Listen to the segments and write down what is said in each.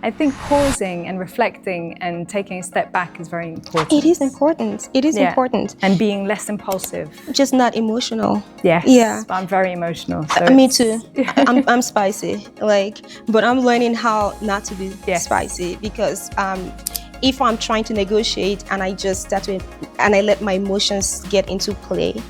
I think pausing and reflecting and taking a step back is very important. It is important. It is important. And being less impulsive. Just not emotional. Yes. Yeah. I'm very emotional. So me too. I'm spicy. But I'm learning how not to be spicy, because if I'm trying to negotiate and I just start to, and I let my emotions get into play,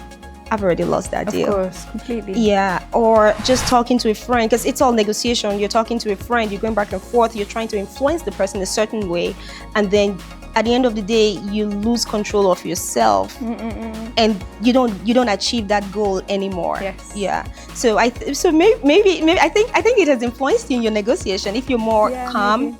I've already lost that deal. Of course, completely. Yeah, or just talking to a friend, because it's all negotiation. You're talking to a friend, you're going back and forth, you're trying to influence the person a certain way, and then at the end of the day, you lose control of yourself, and you don't achieve that goal anymore. Yes. Yeah. So maybe I think it has influenced you in your negotiation if you're more calm. Maybe.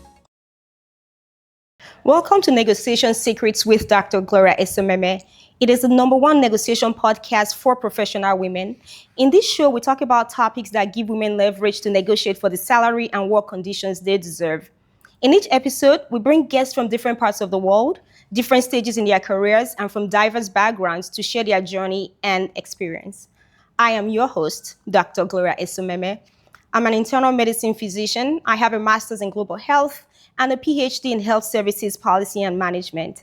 Welcome to Negotiation Secrets with Dr. Gloria Esomeme. It is the #1 negotiation podcast for professional women. In this show, we talk about topics that give women leverage to negotiate for the salary and work conditions they deserve. In each episode, we bring guests from different parts of the world, different stages in their careers, and from diverse backgrounds to share their journey and experience. I am your host, Dr. Gloria Esomeme. I'm an internal medicine physician. I have a master's in global health and a PhD in health services policy and management.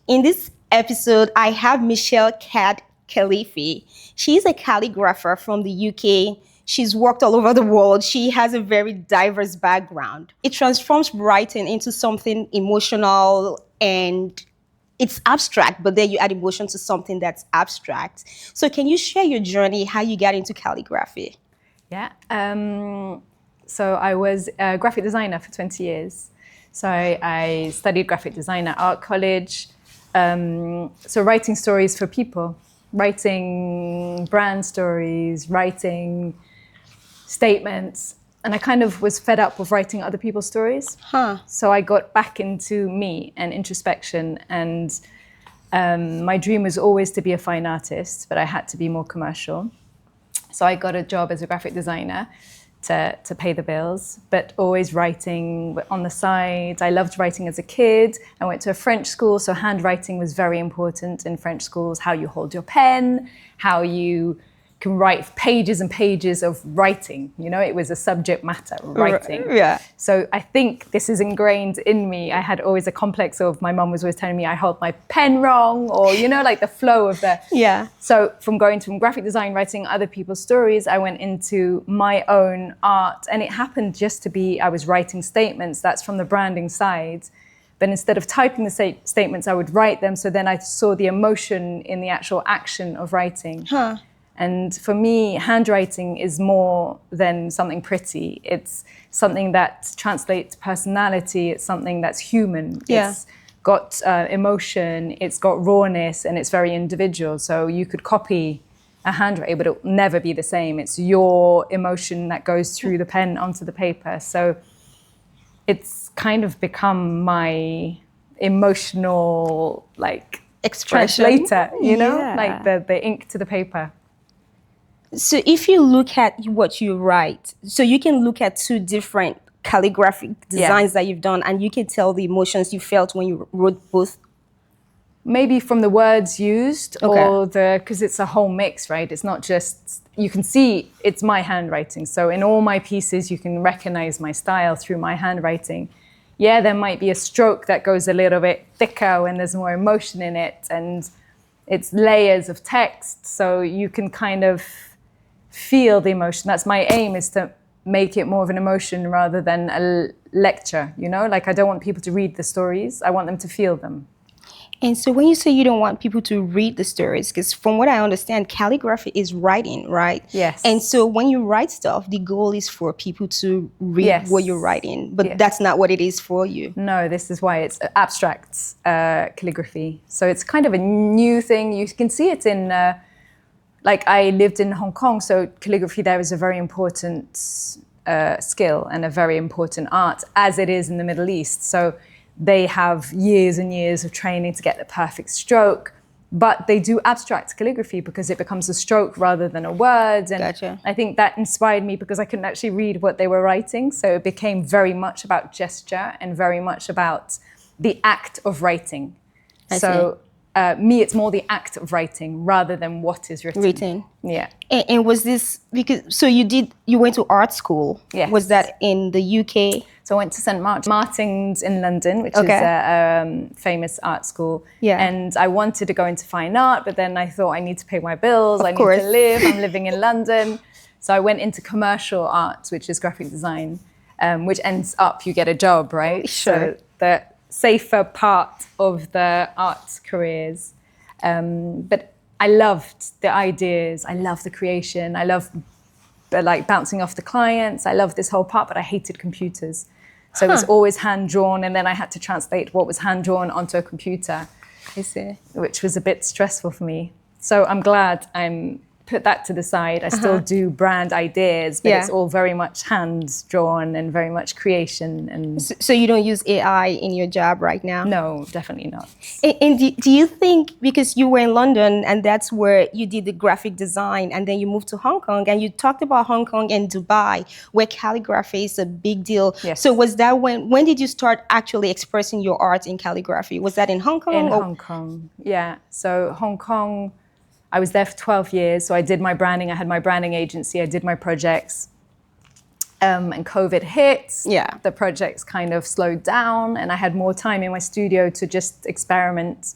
In this episode, I have Michele "Cade" khelifi. She's a calligrapher from the UK. She's worked all over the world. She has a very diverse background. It transforms writing into something emotional, and it's abstract, but then you add emotion to something that's abstract. So can you share your journey, how you got into calligraphy? Yeah. So I was a graphic designer for 20 years. So I studied graphic design at art college. So writing stories for people, writing brand stories, writing statements. And I kind of was fed up with writing other people's stories. So I got back into me and introspection. And my dream was always to be a fine artist, but I had to be more commercial. So I got a job as a graphic designer to pay the bills, but always writing on the side. I loved writing as a kid. I went to a French school, so handwriting was very important in French schools, how you hold your pen, how you can write pages and pages of writing. You know, it was a subject matter, writing. Yeah. So I think this is ingrained in me. I had always a complex of, my mom was always telling me I hold my pen wrong, or, you know, like the flow of the... Yeah. So from going from graphic design, writing other people's stories, I went into my own art, and it happened just to be, I was writing statements. That's from the branding side. But instead of typing the statements, I would write them. So then I saw the emotion in the actual action of writing. And for me, handwriting is more than something pretty. It's something that translates personality. It's something that's human. Yeah. It's got emotion. It's got rawness, and it's very individual. So you could copy a handwriting, but it'll never be the same. It's your emotion that goes through the pen onto the paper. So it's kind of become my emotional, like, expression, translator, you know, like the ink to the paper. So if you look at what you write, so you can look at 2 different calligraphic designs that you've done, and you can tell the emotions you felt when you wrote both. Maybe from the words used, or because it's a whole mix, right? It's not just, you can see it's my handwriting. So in all my pieces, you can recognize my style through my handwriting. Yeah, there might be a stroke that goes a little bit thicker when there's more emotion in it, and it's layers of text. So you can kind of feel the emotion. That's my aim, is to make it more of an emotion rather than a lecture, you know? Like, I don't want people to read the stories. I want them to feel them. And so when you say you don't want people to read the stories, because from what I understand, calligraphy is writing, right? Yes. And so when you write stuff, the goal is for people to read what you're writing, but that's not what it is for you. No, this is why it's abstract calligraphy. So it's kind of a new thing. You can see it in... like, I lived in Hong Kong, so calligraphy there is a very important skill and a very important art, as it is in the Middle East. So they have years and years of training to get the perfect stroke, but they do abstract calligraphy because it becomes a stroke rather than a word. And I think that inspired me because I couldn't actually read what they were writing. So it became very much about gesture and very much about the act of writing. I see. Me, it's more the act of writing rather than what is written. Yeah. And was this because, so you went to art school? Yes. Was that in the UK? So I went to St. Martin's in London, which is a famous art school. Yeah. And I wanted to go into fine art, but then I thought I need to pay my bills. I need to live. I'm living in London. So I went into commercial art, which is graphic design, which ends up you get a job, right? Sure. So the safer part of the art careers. But I loved the ideas. I loved the creation. I loved like bouncing off the clients. I loved this whole part, but I hated computers. So it was always hand-drawn, and then I had to translate what was hand-drawn onto a computer. I see. Which was a bit stressful for me. So I'm glad I'm put that to the side. I still do brand ideas, but it's all very much hand-drawn and very much creation. And so you don't use AI in your job right now? No, definitely not. And do you think, because you were in London and that's where you did the graphic design, and then you moved to Hong Kong, and you talked about Hong Kong and Dubai, where calligraphy is a big deal. Yes. So was that when did you start actually expressing your art in calligraphy? Was that in Hong Kong? In Hong Kong, yeah. So Hong Kong, I was there for 12 years. So I did my branding. I had my branding agency. I did my projects. And COVID hit. Yeah. The projects kind of slowed down, and I had more time in my studio to just experiment.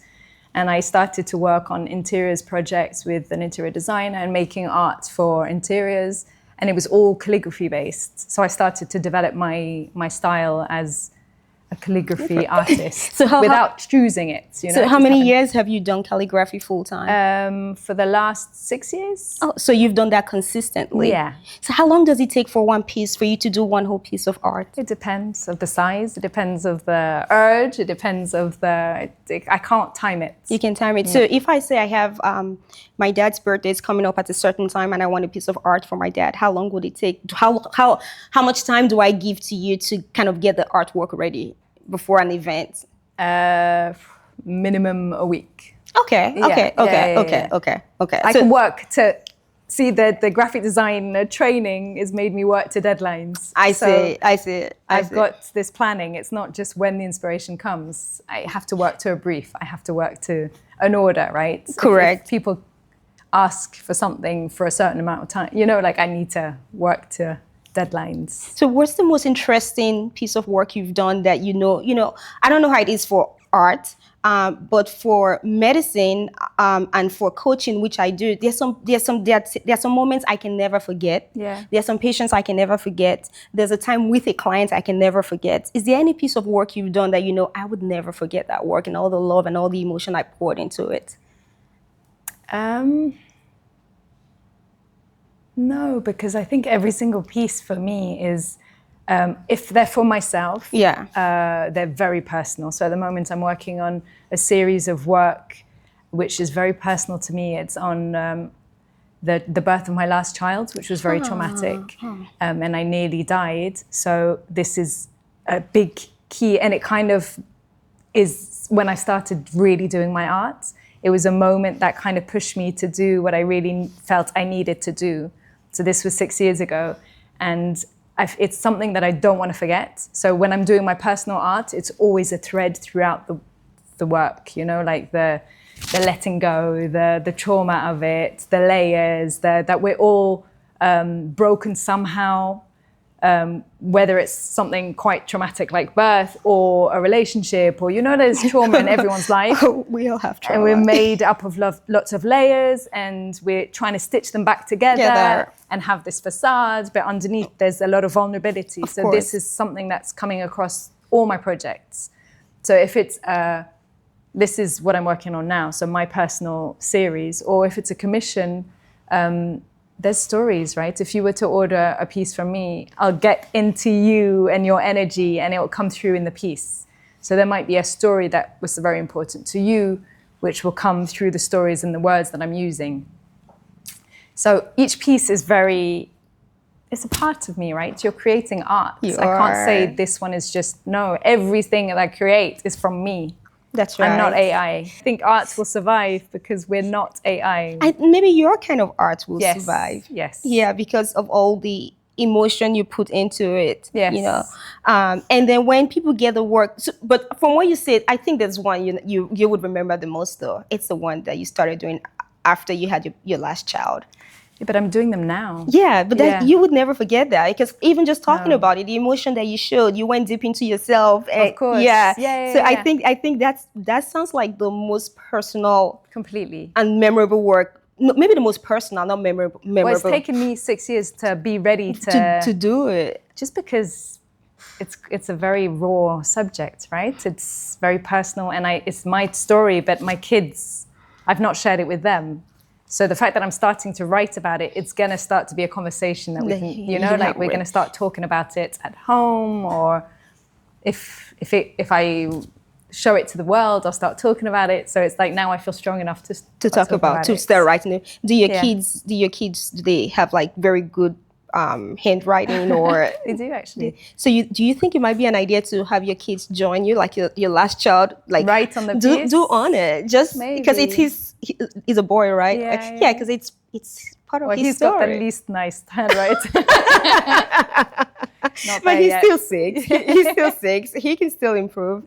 And I started to work on interiors projects with an interior designer and making art for interiors. And it was all calligraphy based. So I started to develop my style as a calligraphy artist without choosing it. You know, so how many years have you done calligraphy full time? For the last 6 years. Oh, so you've done that consistently. Yeah. So how long does it take for one piece, for you to do one whole piece of art? It depends of the size. It depends of the urge. It depends of the. I can't time it. You can time it. Yeah. So if I say I have my dad's birthday is coming up at a certain time, and I want a piece of art for my dad, how long would it take? How much time do I give to you to kind of get the artwork ready before an event? Minimum a week. Okay. I can work to see the graphic design training has made me work to deadlines. I see. I've got this planning. It's not just when the inspiration comes. I have to work to a brief. I have to work to an order, right? Correct. If people ask for something for a certain amount of time, you know, like I need to work to deadlines. So what's the most interesting piece of work you've done that you know, I don't know how it is for art, but for medicine and for coaching, which I do, there's some moments I can never forget. Yeah. There's some patients I can never forget. There's a time with a client I can never forget. Is there any piece of work you've done that I would never forget that work and all the love and all the emotion I poured into it? No, because I think every single piece for me is, if they're for myself, they're very personal. So at the moment I'm working on a series of work which is very personal to me. It's on the birth of my last child, which was very traumatic, and I nearly died. So this is a big key, and it kind of is when I started really doing my art. It was a moment that kind of pushed me to do what I really felt I needed to do. So this was 6 years ago, and it's something that I don't want to forget. So when I'm doing my personal art, it's always a thread throughout the work, like the letting go, the trauma of it, the layers, that we're all broken somehow, whether it's something quite traumatic like birth or a relationship, or there's trauma in everyone's life. We all have trauma. And we're made up of lots of layers, and we're trying to stitch them back together and have this facade, but underneath there's a lot of vulnerability. So this is something that's coming across all my projects. So if it's this is what I'm working on now, so my personal series, or if it's a commission, there's stories, right? If you were to order a piece from me, I'll get into you and your energy, and it will come through in the piece. So there might be a story that was very important to you, which will come through the stories and the words that I'm using. So each piece is it's a part of me, right? You're creating art. I can't say this one is just, no, everything that I create is from me. That's right. I'm not AI. I think art will survive because we're not AI. Maybe your kind of art will survive. Yes. Yeah, because of all the emotion you put into it. Yes. And then when people get the work, but from what you said, I think there's one you would remember the most though. It's the one that you started doing after you had your last child. Yeah, but I'm doing them now. Yeah, but Yeah. you would never forget that, because even just talking No. about it, the emotion that you showed, you went deep into yourself. And Of course. Yeah. Yeah, So yeah. I think that sounds like the most personal Completely. and memorable work. No, maybe the most personal, not memorable. Well, it's taken me 6 years to be ready to do it. just because it's a very raw subject, right? It's very personal, and it's my story, but my kids, I've not shared it with them. So the fact that I'm starting to write about it, it's going to start to be a conversation that we can, like we're going to start talking about it at home, or if I show it to the world, I'll start talking about it. So it's like now I feel strong enough to talk about to it. start writing it. Do your kids do they have like very good handwriting, or They do, actually. So do you think it might be an idea to have your kids join you, like your last child, like write on the piece? do on it, just because he's a boy, right? Yeah, because it's part of his he's story. got the least nice handwriting. But he's still 6. He's still 6. He can still improve.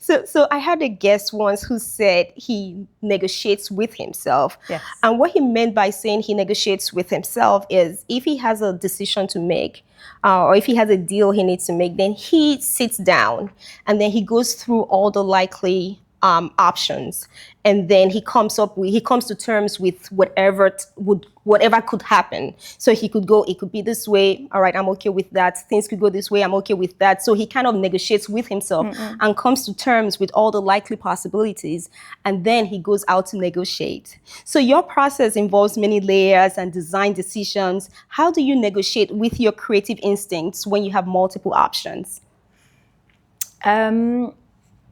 So I had a guest once who said he negotiates with himself. Yes. And what he meant by saying he negotiates with himself is if he has a decision to make, or if he has a deal he needs to make, then he sits down and then he goes through all the likely options, and then he comes to terms with whatever could happen. So he could go, it could be this way, all right, I'm okay with that. Things could go this way, I'm okay with that. So he kind of negotiates with himself and comes to terms with all the likely possibilities, and then he goes out to negotiate. So your process involves many layers and design decisions. How do you negotiate with your creative instincts when you have multiple options?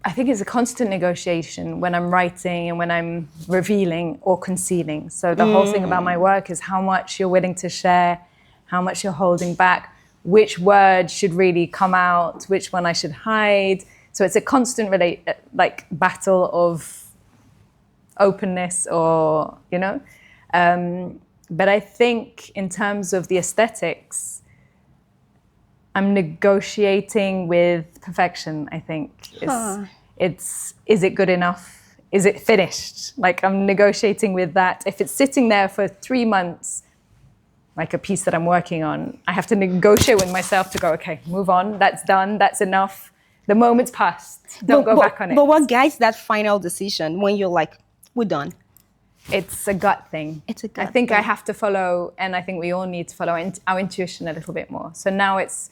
I think it's a constant negotiation when I'm writing and when I'm revealing or concealing. So the whole thing about my work is how much you're willing to share, how much you're holding back, which word should really come out, which one I should hide. So it's a constant battle of openness, or, but I think in terms of the aesthetics, I'm negotiating with perfection, I think. Is it good enough? Is it finished? Like, I'm negotiating with that. If it's sitting there for 3 months, like a piece that I'm working on, I have to negotiate with myself to go, okay, move on. That's done. That's enough. The moment's passed. Don't go back on it. But what guides that final decision when you're like, we're done? It's a gut thing. It's a gut I think thing. I have to follow, and I think we all need to follow our intuition a little bit more. So now it's,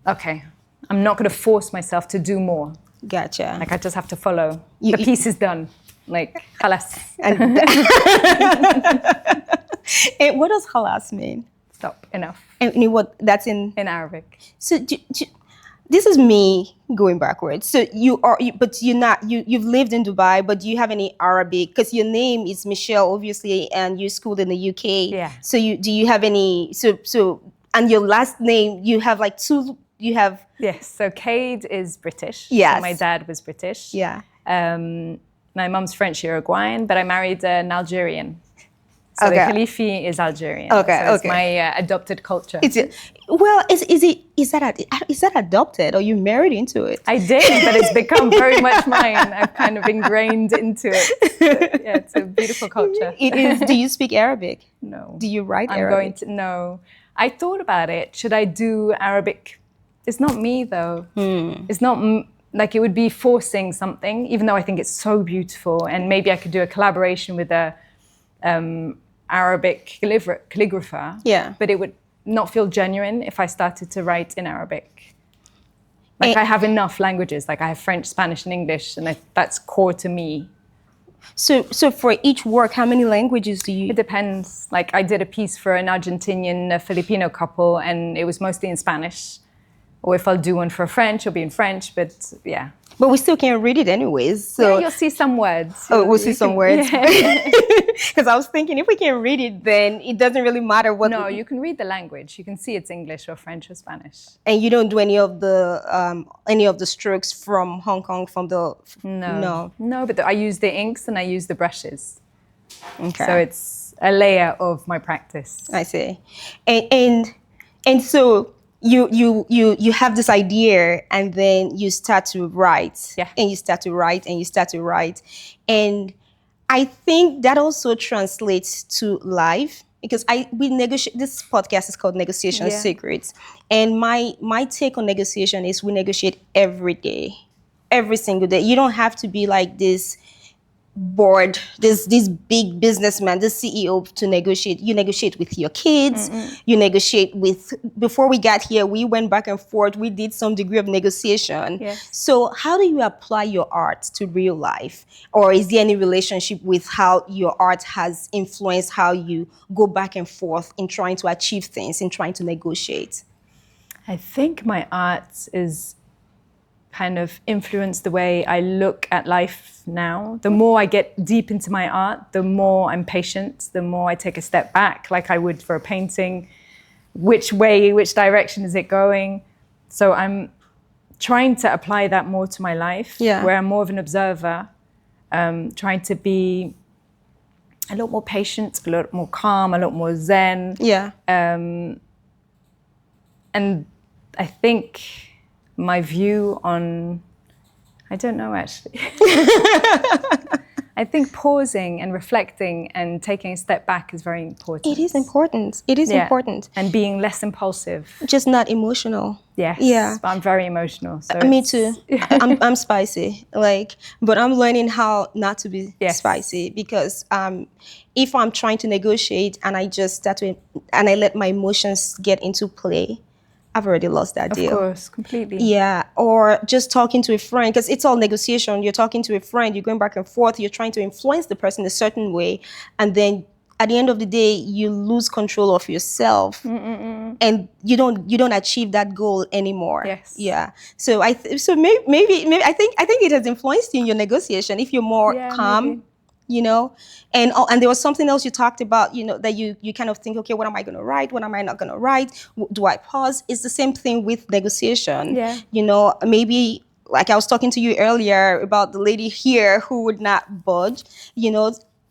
okay, I'm not going to force myself to do more. Gotcha. Like, I just have to follow. The piece is done. Like, khalas. And what does khalas mean? Stop. Enough. And that's in Arabic. So this is me going backwards. So but you've lived in Dubai, but do you have any Arabic? Because your name is Michele, obviously, and you schooled in the UK. Yeah. So do you have any? So and your last name, you have like two. You have. Yes. So cade is British. Yes. So my dad was British. Yeah. My mum's French Uruguayan, but I married an Algerian. So the khelifi is Algerian. Okay. So it's my adopted culture. Is that adopted, or you married into it? I did, but it's become very much mine. I've kind of ingrained into it. But yeah, it's a beautiful culture. It is. Do you speak Arabic? No. Do you write I'm Arabic? going to. No. I thought about it. Should I do Arabic? It's not me, though. It's not like it would be forcing something, even though I think it's so beautiful. And maybe I could do a collaboration with a Arabic calligrapher. Yeah. But it would not feel genuine if I started to write in Arabic. Like, I have enough languages. Like, I have French, Spanish, and English, and that's core to me. So for each work, how many languages do you? It depends. Like, I did a piece for an Argentinian Filipino couple, and it was mostly in Spanish. Or if I'll do one for French, it'll be in French, but yeah. But we still can't read it anyways. So yeah, you'll see some words. Oh, we'll see some words. Because I was thinking, if we can read it, then it doesn't really matter what. No, you can read the language. You can see it's English or French or Spanish. And you don't do any of the strokes from Hong Kong, from the. No, but I use the inks and I use the brushes. Okay. So it's a layer of my practice. I see, and so. You have this idea, and then you start to write. Yeah. And you start to write, and you start to write. And I think that also translates to life. because we negotiate. This podcast is called Negotiation Yeah. Secrets, and my take on negotiation is we negotiate every day, every single day. You don't have to be like this board, this big businessman, this CEO to negotiate. You negotiate with your kids. You negotiate with. Before we got here, we went back and forth. We did some degree of negotiation. Yes. So how do you apply your art to real life, or is there any relationship with how your art has influenced how you go back and forth in trying to achieve things, in trying to negotiate? I think my art is kind of influenced the way I look at life now. The more I get deep into my art, the more I'm patient, the more I take a step back, like I would for a painting. Which direction is it going? So I'm trying to apply that more to my life, where I'm more of an observer, trying to be a lot more patient, a lot more calm, a lot more zen. Yeah. And I think my view on, I don't know actually. I think pausing and reflecting and taking a step back is very important. It is important. It is important. And being less impulsive. Just not emotional. Yes. Yeah. But I'm very emotional. So Me too. I'm spicy. But I'm learning how not to be spicy, because if I'm trying to negotiate and I just start to, and I let my emotions get into play, I've already lost that deal. Of course, completely. Yeah, or just talking to a friend, because it's all negotiation. You're talking to a friend, you're going back and forth, you're trying to influence the person a certain way, and then at the end of the day, you lose control of yourself, and you don't achieve that goal anymore. Yes. Yeah. So maybe I think it has influenced you in your negotiation if you're more calm. Maybe. And there was something else you talked about, that you kind of think, okay, what am I going to write? What am I not going to write? Do I pause? It's the same thing with negotiation. Yeah. Maybe like I was talking to you earlier about the lady here who would not budge,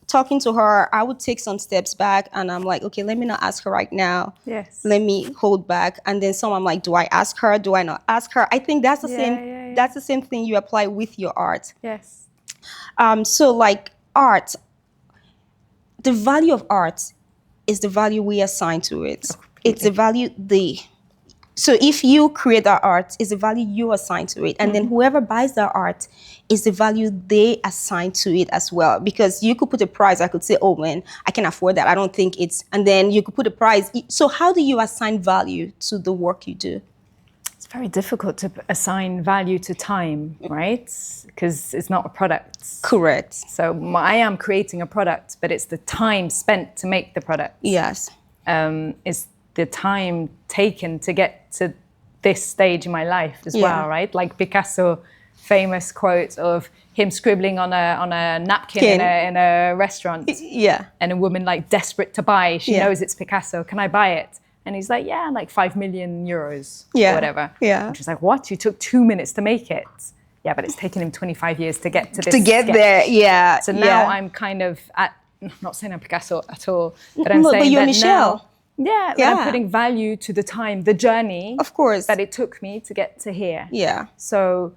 talking to her, I would take some steps back and I'm like, okay, let me not ask her right now. Yes. Let me hold back. And then I'm like, do I ask her? Do I not ask her? I think that's the same. That's the same thing you apply with your art. Yes. So like art, the value of art is the value we assign to it. It's the value so if you create that art, it's the value you assign to it. And then whoever buys that art is the value they assign to it as well. Because you could put a price, I could say, oh man, I can afford that. I don't think it's, and then you could put a price. So how do you assign value to the work you do? It's very difficult to assign value to time, right? Because it's not a product. Correct. So I am creating a product, but it's the time spent to make the product. Yes. It's the time taken to get to this stage in my life as well, right? Like Picasso, famous quote of him scribbling on a napkin in a restaurant. Yeah. And a woman like desperate to buy, she knows it's Picasso, can I buy it? And he's like, yeah, like 5 million euros or whatever. Yeah. And she's like, what? You took 2 minutes to make it? Yeah, but it's taken him 25 years to get to this. To get sketch. there, yeah. So now I'm kind of I'm not saying I'm Picasso at all, but I'm saying but you're that Michele. now, I'm putting value to the time, the journey, of course, that it took me to get to here. Yeah. So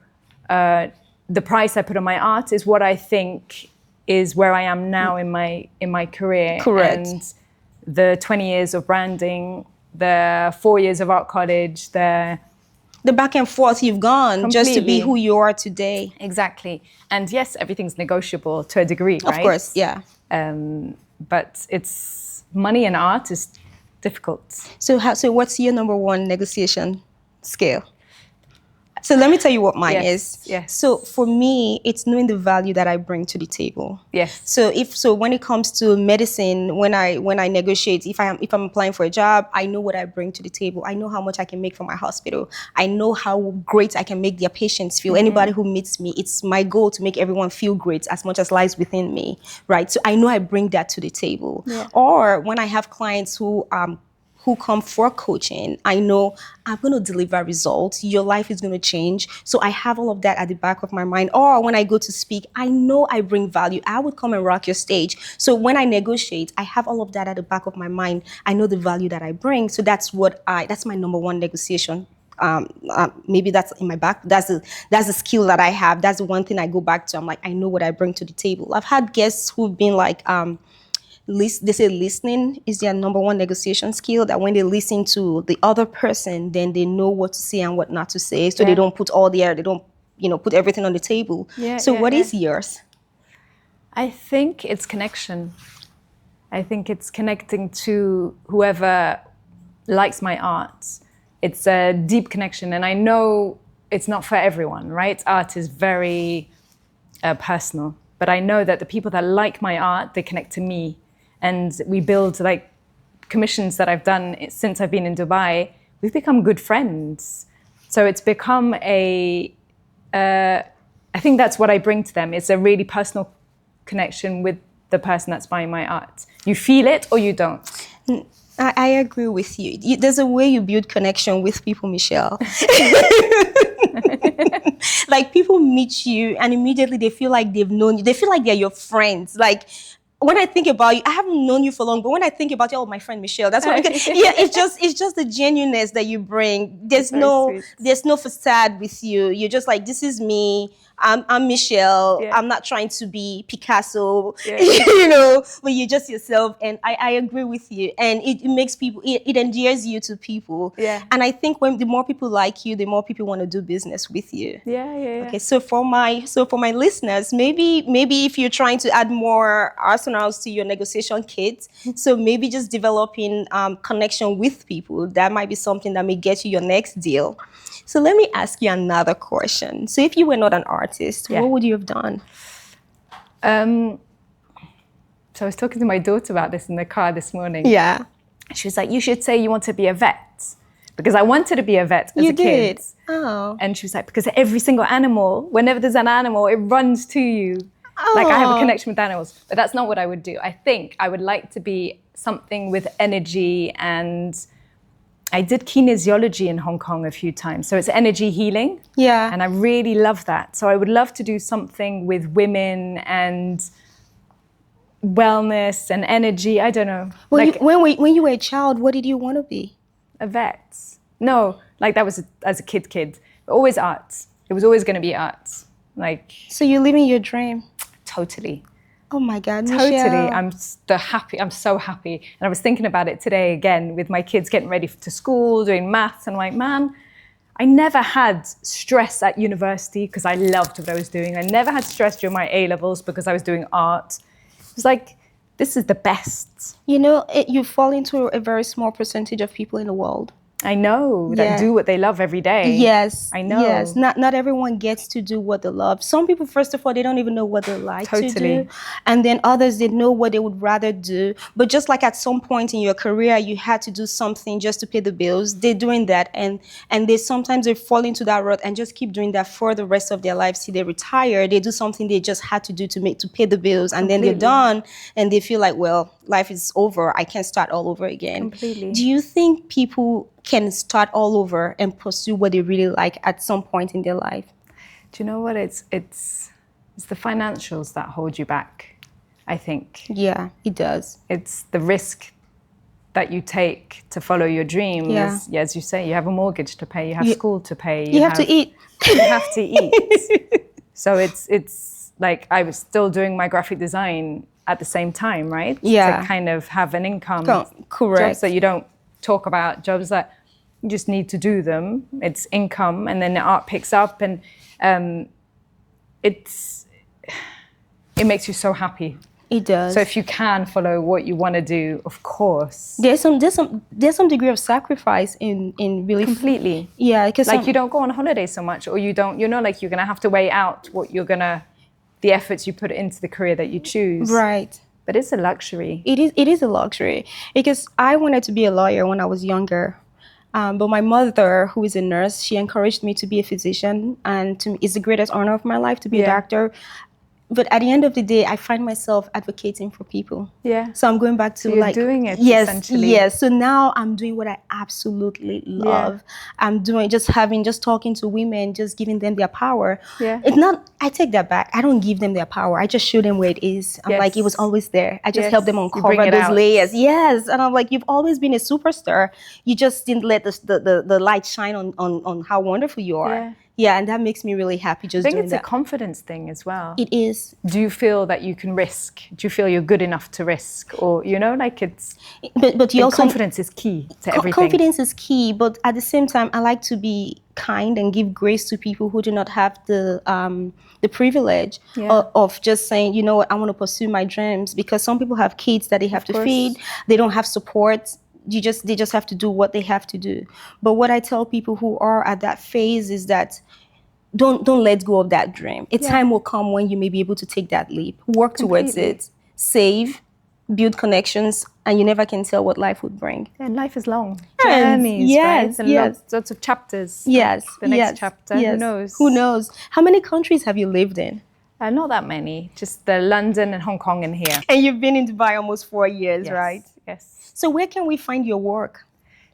the price I put on my art is what I think is where I am now in my career. Correct. And the 20 years of branding, the 4 years of art college, the back and forth you've gone just to be who you are today. Exactly. And yes, everything's negotiable to a degree, right? Of course, yeah. But it's money and art is difficult. So what's your number one negotiation scale? So let me tell you what mine is. Yes. So for me, it's knowing the value that I bring to the table. Yes. So when it comes to medicine, when I negotiate, if I'm applying for a job, I know what I bring to the table. I know how much I can make for my hospital. I know how great I can make their patients feel. Anybody who meets me, it's my goal to make everyone feel great as much as lies within me, right? So I know I bring that to the table. Yeah. Or when I have clients who come for coaching, I know I'm going to deliver results. Your life is going to change. So I have all of that at the back of my mind. Or when I go to speak, I know I bring value. I would come and rock your stage. So when I negotiate, I have all of that at the back of my mind. I know the value that I bring. So that's my number one negotiation. Maybe that's in my back. That's a skill that I have. That's the one thing I go back to. I'm like, I know what I bring to the table. I've had guests who've been like, they say listening is their number one negotiation skill, that when they listen to the other person, then they know what to say and what not to say. So they don't put they don't, put everything on the table. So what is yours? I think it's connection. I think it's connecting to whoever likes my art. It's a deep connection. And I know it's not for everyone, right? Art is very personal. But I know that the people that like my art, they connect to me. And we build, like, commissions that I've done since I've been in Dubai, we've become good friends. So it's become I think that's what I bring to them. It's a really personal connection with the person that's buying my art. You feel it or you don't. I agree with you. There's a way you build connection with people, Michele. Like, people meet you and immediately they feel like they've known you. They feel like they're your friends. Like, when I think about you, I haven't known you for long, but when I think about you, oh, my friend Michele, that's what it's just the genuineness that you bring. There's no facade with you. You're just like, this is me. I'm Michele. I'm not trying to be Picasso, but you're just yourself. And I agree with you. And it makes people, it endears you to people. Yeah. And I think the more people like you, the more people want to do business with you. Yeah. Okay, so for my listeners, maybe if you're trying to add more arsenals to your negotiation kit, so maybe just developing connection with people, that might be something that may get you your next deal. So let me ask you another question. So if you were not an artist, what would you have done? So I was talking to my daughter about this in the car this morning. Yeah. She was like, you should say you want to be a vet. Because I wanted to be a vet as a kid. Oh. And she was like, because every single animal, whenever there's an animal, it runs to you. Oh. Like, I have a connection with animals. But that's not what I would do. I think I would like to be something with energy, and I did kinesiology in Hong Kong a few times. So it's energy healing. Yeah. And I really love that. So I would love to do something with women and wellness and energy. I don't know. Well, like, when you were a child, what did you want to be? A vet. No, like, that was as a kid. Always art. It was always going to be art. Like. So you're living your dream. Totally. Oh my God, Totally. Michele. I'm so happy. And I was thinking about it today again with my kids getting ready to school, doing maths. And I'm like, man, I never had stress at university because I loved what I was doing. I never had stress during my A-levels because I was doing art. It was like, this is the best. You fall into a very small percentage of people in the world. I know, that do what they love every day. Yes. I know. Yes. Not everyone gets to do what they love. Some people, first of all, they don't even know what they like to do. And then others, they know what they would rather do. But just like at some point in your career, you had to do something just to pay the bills. They're doing that. And they sometimes they fall into that rut and just keep doing that for the rest of their lives till they retire. They do something they just had to do to pay the bills. And then they're done. And they feel like, well, life is over. I can't start all over again. Completely. Do you think people can start all over and pursue what they really like at some point in their life? Do you know what? It's the financials that hold you back, I think. Yeah, it does. It's the risk that you take to follow your dream. Yeah. As you say, you have a mortgage to pay, you have school to pay. You have to eat. You have to eat. So it's like I was still doing my graphic design at the same time, right? Yeah. To kind of have an income. Correct. Jobs that you don't talk about, jobs that you just need to do them. It's income, and then the art picks up, and it makes you so happy. It does. So if you can follow what you want to do, of course. There's some degree of sacrifice in really Completely. Yeah, because like you don't go on holiday so much, or you don't. Like you're gonna have to weigh out what you're gonna, the efforts you put into the career that you choose. Right. But it's a luxury. It is a luxury, because I wanted to be a lawyer when I was younger. But my mother, who is a nurse, she encouraged me to be a physician, and to me, it's the greatest honor of my life to be a doctor. But at the end of the day, I find myself advocating for people. Yeah. So I'm going back to you're doing it, yes, essentially. Yes. So now I'm doing what I absolutely love. Yeah. I'm doing just talking to women, just giving them their power. Yeah. It's not. I take that back. I don't give them their power. I just show them where it is. I'm like, it was always there. I just help them uncover those layers. Yes. And I'm like, you've always been a superstar. You just didn't let the light shine on how wonderful you are. Yeah. Yeah, and that makes me really happy just I think doing it's that. a confidence thing as well. It is. Do you feel that you can risk? Do you feel you're good enough to risk? Or, like it's... But you also... confidence is key to everything. Confidence is key, but at the same time, I like to be kind and give grace to people who do not have the privilege of just saying, you know what, I want to pursue my dreams, because some people have kids that they have to feed, they don't have support. They just have to do what they have to do. But what I tell people who are at that phase is that don't let go of that dream. A time will come when you may be able to take that leap. Work towards it. Save, build connections, and you never can tell what life would bring. And life is long. Journeys, right? And lots of chapters. Yes. The next chapter, who knows? Who knows? How many countries have you lived in? Not that many. Just London and Hong Kong and here. And you've been in Dubai almost 4 years, right? Yes. So where can we find your work?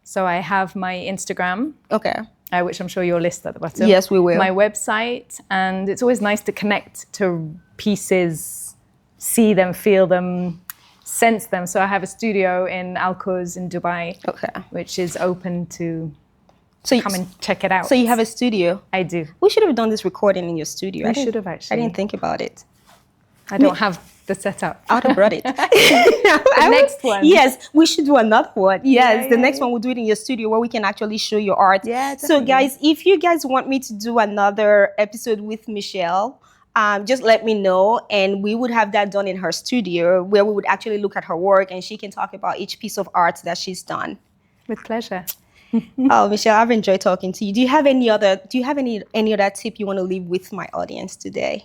So I have my Instagram. Okay. Which I'm sure you'll list at the bottom. Yes, we will. My website, and it's always nice to connect to pieces, see them, feel them, sense them. So I have a studio in Al Quoz in Dubai, which is open to come and check it out. So you have a studio? I do. We should have done this recording in your studio. We should have actually. I didn't think about it. I don't have the setup. I would have brought it. The next one. Yes, we should do another one. Yes, the next one we'll do it in your studio where we can actually show your art. Yeah, definitely. So guys, if you guys want me to do another episode with Michele, just let me know, and we would have that done in her studio where we would actually look at her work and she can talk about each piece of art that she's done. With pleasure. Oh, Michele, I've enjoyed talking to you. Do you have any other tip you want to leave with my audience today?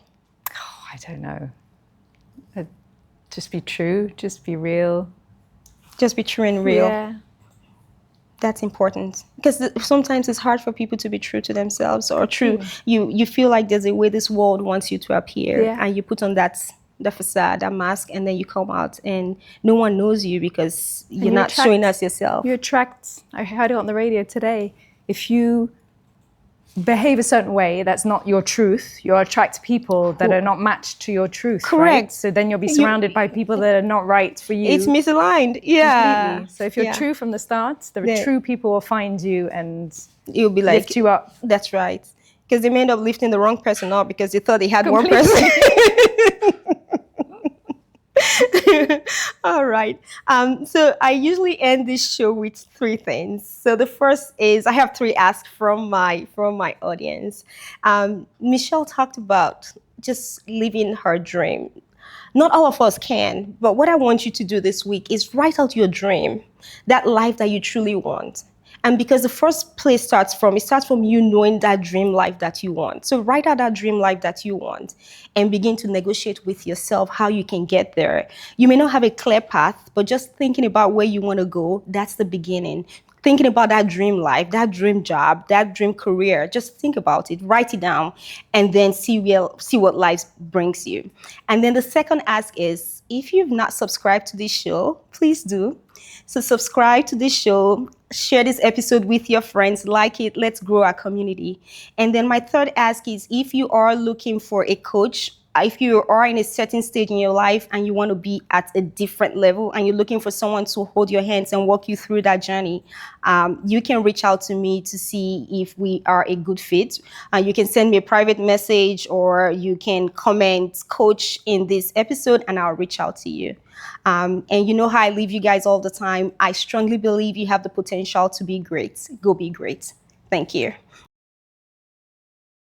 Oh, I don't know. Just be true, just be real. Just be true and real. Yeah. That's important, because sometimes it's hard for people to be true to themselves or true. You feel like there's a way this world wants you to appear, and you put on the facade, that mask, and then you come out and no one knows you because you're not showing us yourself. You attract, I heard it on the radio today, if you behave a certain way that's not your truth, you'll attract people that are not matched to your truth. Correct. Right? So then you'll be surrounded by people that are not right for you. It's misaligned. Yeah. Completely. So if you're true from the start, the true people will find you and you'll be like, lift you up. That's right. Because they may end up lifting the wrong person up because they thought they had one person. All right. So I usually end this show with 3 things. So the first is, I have 3 asks from my audience. Michele talked about just living her dream. Not all of us can, but what I want you to do this week is write out your dream, that life that you truly want. And because the first place starts from you knowing that dream life that you want. So write out that dream life that you want and begin to negotiate with yourself how you can get there. You may not have a clear path, but just thinking about where you want to go, that's the beginning. Thinking about that dream life, that dream job, that dream career, just think about it, write it down, and then see what life brings you. And then the second ask is, if you've not subscribed to this show, please do. So subscribe to this show, share this episode with your friends, like it, let's grow our community. And then my third ask is, if you are looking for a coach, if you are in a certain stage in your life and you want to be at a different level and you're looking for someone to hold your hands and walk you through that journey, you can reach out to me to see if we are a good fit. You can send me a private message or you can comment "coach" in this episode and I'll reach out to you. And you know how I leave you guys all the time. I strongly believe you have the potential to be great. Go be great. Thank you.